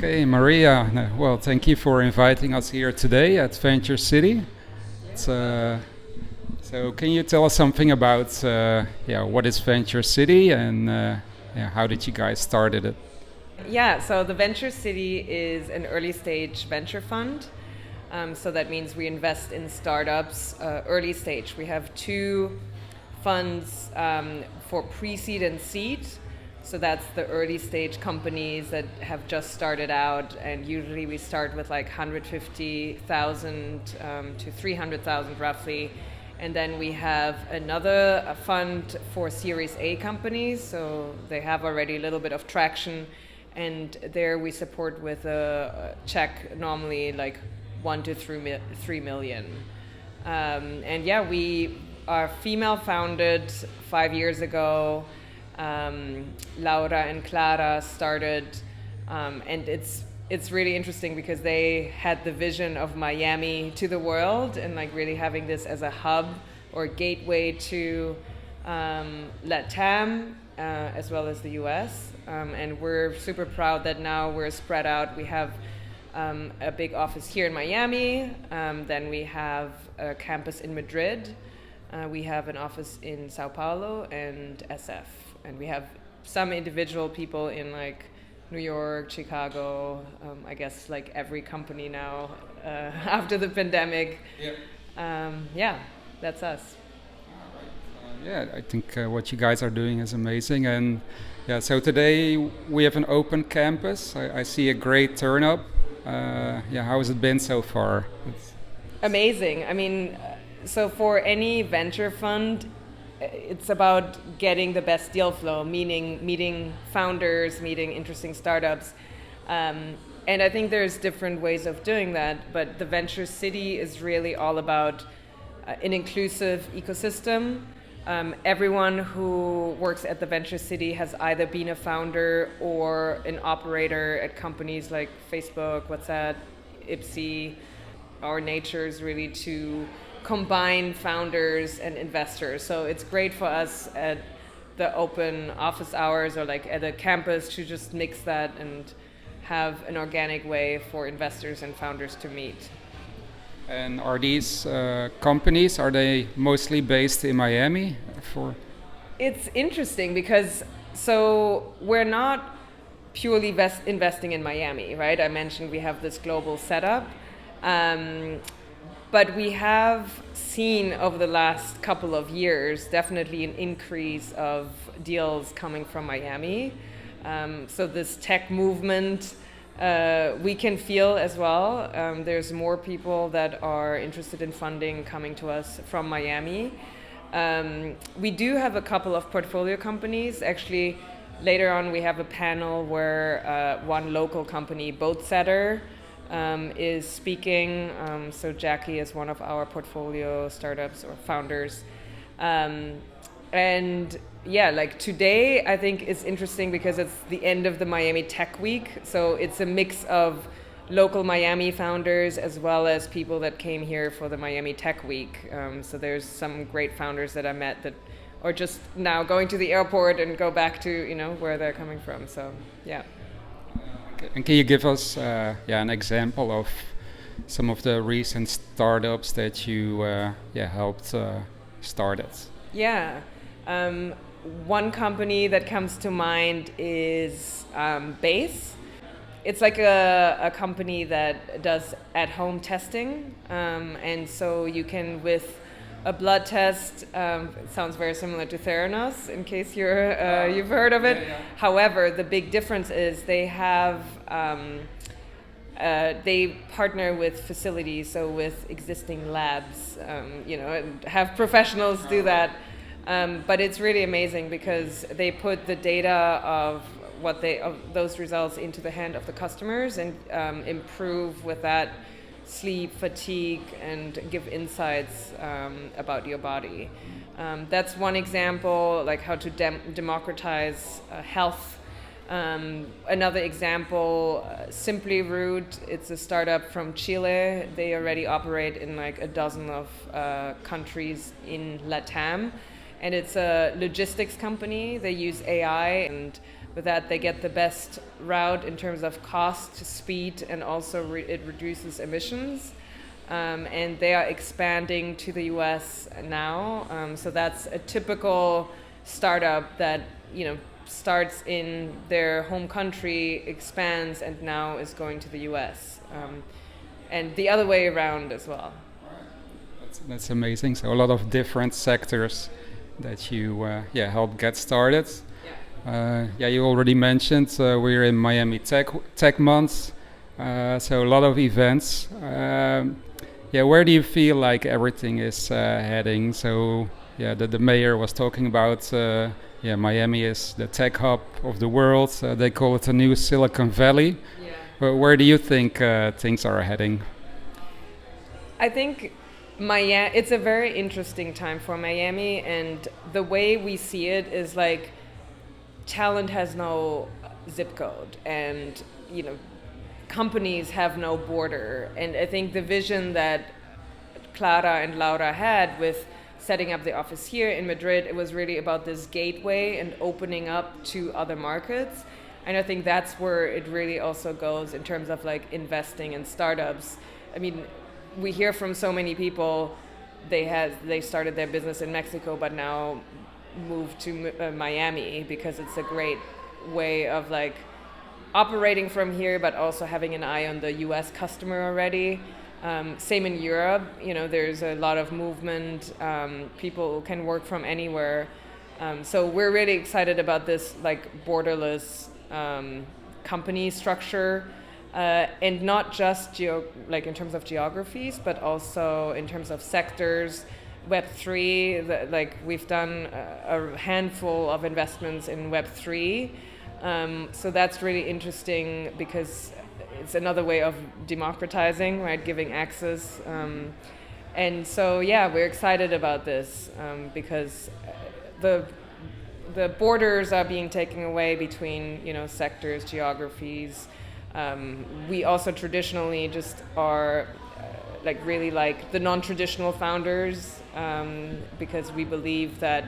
Okay, Maria. Well, thank you for inviting us here today at Venture City. It's, so, can you tell us something about what is Venture City and how did you guys started it? Yeah, so the Venture City is an early stage venture fund. So that means we invest in startups early stage. We have two funds for pre-seed and seed. So that's the early stage companies that have just started out, and usually we start with like 150,000 to 300,000 roughly. And then we have another fund for Series A companies, so they have already a little bit of traction, and there we support with a check normally like 1 to 3 million. And yeah, we are female founded 5 years ago. Laura and Clara started, and it's really interesting because they had the vision of Miami to the world and like really having this as a hub or gateway to LATAM as well as the US. And we're super proud that now we're spread out. We have a big office here in Miami. Then we have a campus in Madrid. We have an office in Sao Paulo and SF. And we have some individual people in like New York, Chicago, I guess like every company now after the pandemic. Yep. Yeah, that's us. Yeah, I think what you guys are doing is amazing. And yeah, so today we have an open campus. I see a great turn up. How has it been so far? Amazing. I mean, so for any venture fund, it's about getting the best deal flow, meaning meeting founders, meeting interesting startups. And I think there's different ways of doing that, but the Venture City is really all about an inclusive ecosystem. Everyone who works at the Venture City has either been a founder or an operator at companies like Facebook, WhatsApp, Ipsy. Our nature is really to combine founders and investors. So it's great for us at the open office hours or like at a campus to just mix that and have an organic way for investors and founders to meet. And are these companies, are they mostly based in Miami? It's interesting because so we're not purely investing in Miami, right? I mentioned we have this global setup. But we have seen over the last couple of years definitely an increase of deals coming from Miami. So this tech movement we can feel as well. There's more people that are interested in funding coming to us from Miami. We do have a couple of portfolio companies. Actually, later on we have a panel where one local company, Boatsetter, is speaking. So Jackie is one of our portfolio startups or founders. And yeah, like today I think it's interesting because it's the end of the Miami Tech Week. So it's a mix of local Miami founders as well as people that came here for the Miami Tech Week. So there's some great founders that I met that are just now going to the airport and go back to, where they're coming from. So yeah. And can you give us an example of some of the recent startups that you helped start it? Yeah. One company that comes to mind is Base. It's like a company that does at-home testing. And so you can, with a blood test, it sounds very similar to Theranos, in case you've heard of it. Yeah. However, the big difference is they have they partner with facilities, so with existing labs, and have professionals do that. But it's really amazing because they put the data of those results into the hand of the customers and improve with that sleep, fatigue, and give insights about your body. That's one example, like how to democratize health. Another example, Simply Root. It's a startup from Chile. They already operate in like a dozen of countries in LATAM. And it's a logistics company. They use AI and with that they get the best route in terms of cost, speed, and also it reduces emissions. And they are expanding to the US now. So that's a typical startup that, starts in their home country, expands, and now is going to the US. And the other way around as well. That's amazing. So a lot of different sectors that you help get started. You already mentioned we're in Miami Tech Month, so a lot of events. Where do you feel like everything is heading? So the mayor was talking about Miami is the tech hub of the world. They call it the new Silicon Valley. But where do you think things are heading? I think it's a very interesting time for Miami, and the way we see it is like talent has no zip code, and companies have no border. And I think the vision that Clara and Laura had with setting up the office here in Madrid, it was really about this gateway and opening up to other markets. And I think that's where it really also goes in terms of like investing in startups. I mean, we hear from so many people, they started their business in Mexico, but now moved to Miami because it's a great way of like operating from here, but also having an eye on the US customer already. Same in Europe, there's a lot of movement. People can work from anywhere. So we're really excited about this like borderless company structure, and not just in terms of geographies, but also in terms of sectors. Web3, we've done a handful of investments in Web3. So that's really interesting because it's another way of democratizing, right? Giving access. And so, we're excited about this because the borders are being taken away between, sectors, geographies. We also traditionally just are really like the non-traditional founders because we believe that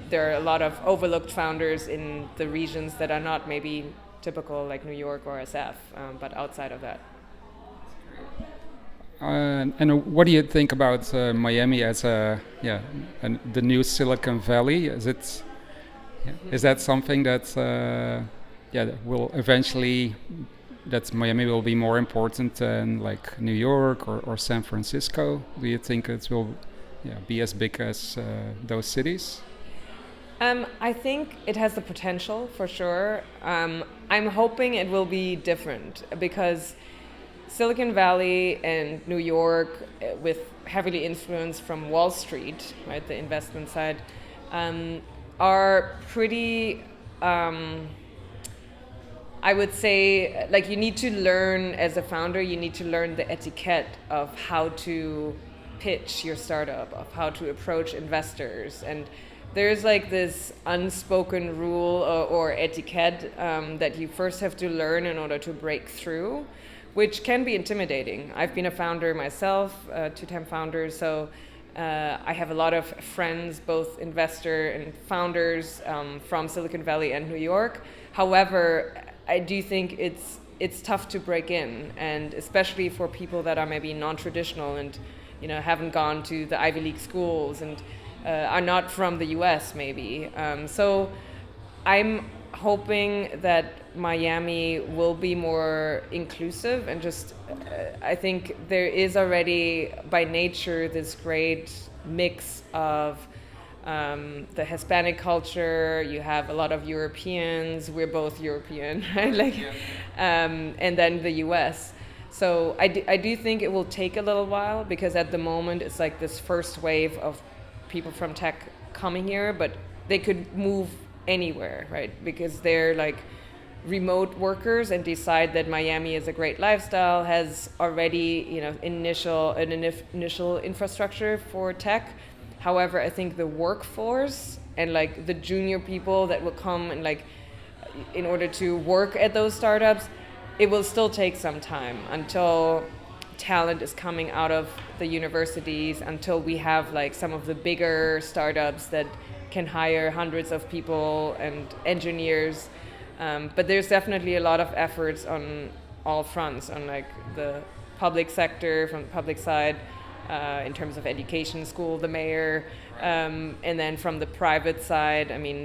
there are a lot of overlooked founders in the regions that are not maybe typical like New York or SF, but outside of that. And what do you think about Miami as the new Silicon Valley? Is that something that will eventually, that Miami will be more important than like New York or San Francisco? Do you think it will be as big as those cities? I think it has the potential for sure. I'm hoping it will be different because Silicon Valley and New York, with heavily influenced from Wall Street, right, the investment side, are pretty, I would say, like you need to learn as a founder, you need to learn the etiquette of how to pitch your startup, of how to approach investors. And there's like this unspoken rule or etiquette that you first have to learn in order to break through, which can be intimidating. I've been a founder myself, two-time founder, so I have a lot of friends, both investor and founders from Silicon Valley and New York. However, I do think it's tough to break in, and especially for people that are maybe non-traditional and haven't gone to the Ivy League schools and are not from the US maybe. So I'm hoping that Miami will be more inclusive and just I think there is already by nature this great mix of the Hispanic culture. You have a lot of Europeans. We're both European, right? And then the US. So I do think it will take a little while because at the moment it's like this first wave of people from tech coming here, but they could move anywhere, right? Because they're like remote workers and decide that Miami is a great lifestyle, has already initial infrastructure for tech. However, I think the workforce and like the junior people that will come and like in order to work at those startups, it will still take some time until talent is coming out of the universities, until we have like some of the bigger startups that can hire hundreds of people and engineers. But there's definitely a lot of efforts on all fronts, on like the public sector, from the public side, in terms of education, school, the mayor, and then from the private side, I mean,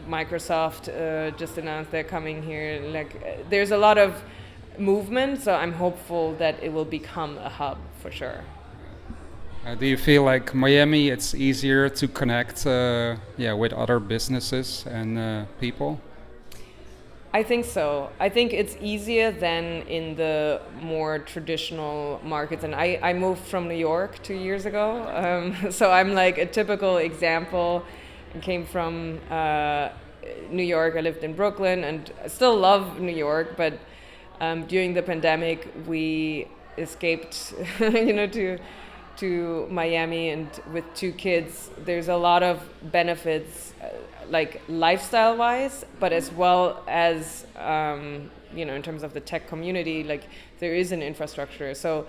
Microsoft just announced they're coming here. Like, there's a lot of movement, so I'm hopeful that it will become a hub for sure. Do you feel like Miami, it's easier to connect with other businesses and people? I think so. I think it's easier than in the more traditional markets. And I moved from New York 2 years ago. So I'm like a typical example. I came from New York. I lived in Brooklyn and I still love New York. But during the pandemic, we escaped to Miami, and with 2 kids, there's a lot of benefits, like lifestyle-wise, but as well as in terms of the tech community, like there is an infrastructure. So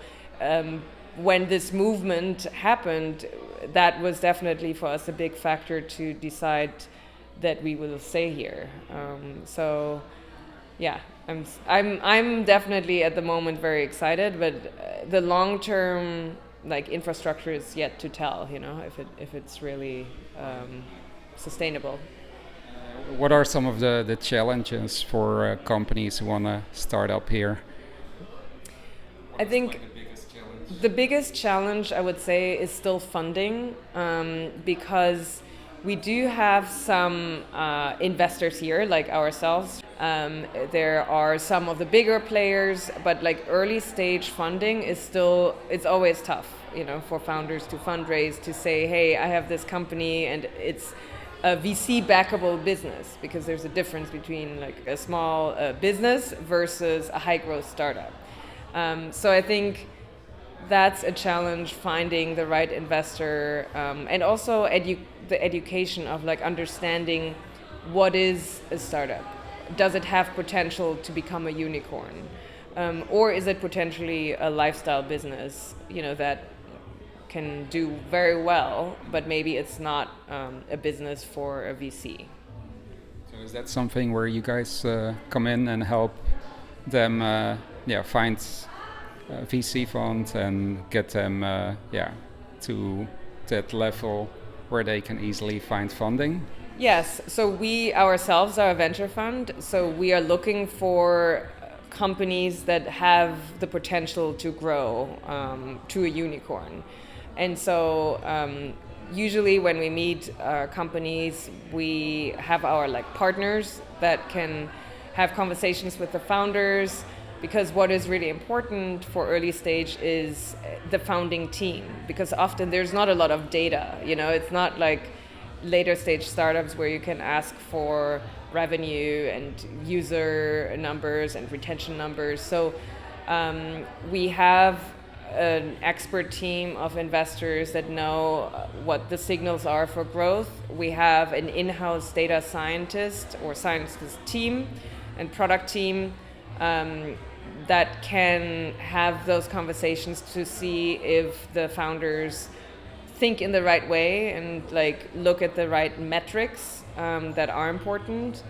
when this movement happened, that was definitely for us a big factor to decide that we will stay here. So yeah, I'm definitely at the moment very excited, but the long-term like infrastructure is yet to tell, if it's really sustainable. What are some of the challenges for companies who want to start up here? I think the biggest challenge, I would say, is still funding, because we do have some investors here, like ourselves. There are some of the bigger players, but like early stage funding is still, it's always tough, for founders to fundraise, to say, hey, I have this company and it's a VC backable business, because there's a difference between like a small business versus a high growth startup. So I think that's a challenge, finding the right investor, and also the education of like understanding what is a startup. Does it have potential to become a unicorn? Or is it potentially a lifestyle business, that can do very well, but maybe it's not a business for a VC. So is that something where you guys come in and help them find a VC fund and get them to that level where they can easily find funding? Yes, so we ourselves are a venture fund, so we are looking for companies that have the potential to grow to a unicorn. And so usually when we meet companies, we have our like partners that can have conversations with the founders, because what is really important for early stage is the founding team, because often there's not a lot of data. It's not like later stage startups where you can ask for revenue and user numbers and retention numbers. So we have an expert team of investors that know what the signals are for growth. We have an in-house data scientist or scientist team and product team that can have those conversations to see if the founders think in the right way and like look at the right metrics that are important.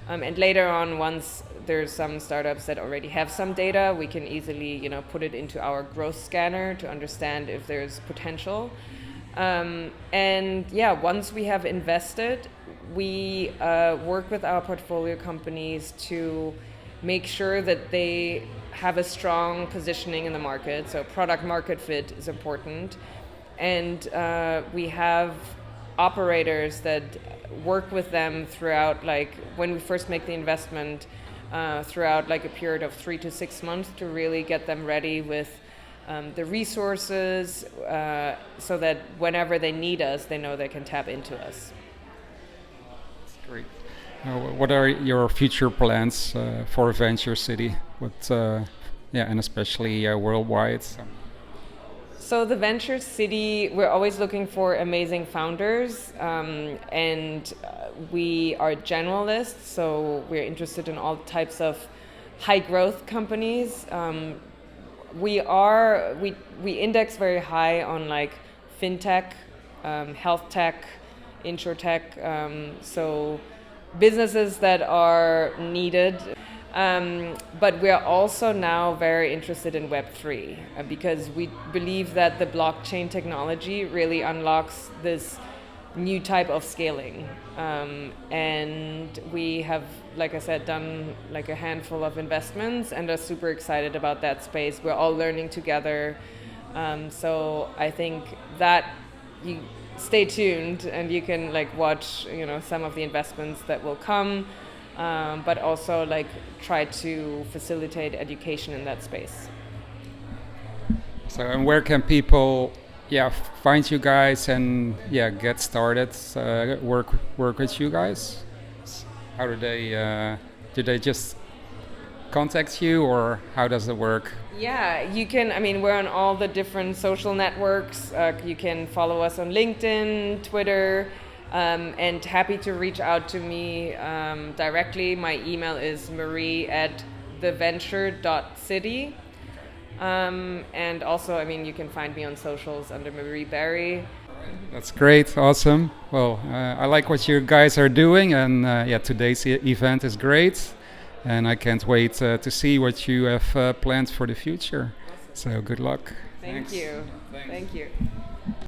And later on, once there's some startups that already have some data, we can easily, put it into our growth scanner to understand if there's potential. And yeah, once we have invested, we work with our portfolio companies to make sure that they have a strong positioning in the market. So product market fit is important. And we have operators that work with them throughout, like when we first make the investment, throughout like a period of 3 to 6 months, to really get them ready with the resources, so that whenever they need us, they know they can tap into us. That's great. What are your future plans for VentureCity? And especially worldwide? So the VentureCity, we're always looking for amazing founders, and we are generalists, so we're interested in all types of high growth companies. We index very high on like fintech, health tech, insurtech. So businesses that are needed. But we are also now very interested in Web3 because we believe that the blockchain technology really unlocks this new type of scaling. And we have, like I said, done like a handful of investments and are super excited about that space. We're all learning together. So I think that you stay tuned and you can like watch, some of the investments that will come. But also like try to facilitate education in that space. So, and where can people, find you guys and get started, work with you guys? How do they just contact you, or how does it work? Yeah, you can. I mean, we're on all the different social networks. You can follow us on LinkedIn, Twitter. And happy to reach out to me directly. My email is marie@theventure.city. And also, I mean, you can find me on socials under Marie Barry. That's great, awesome. Well, I like what you guys are doing, and today's event is great. And I can't wait to see what you have planned for the future. So good luck. Thank Thanks. you. Thanks. Thank you.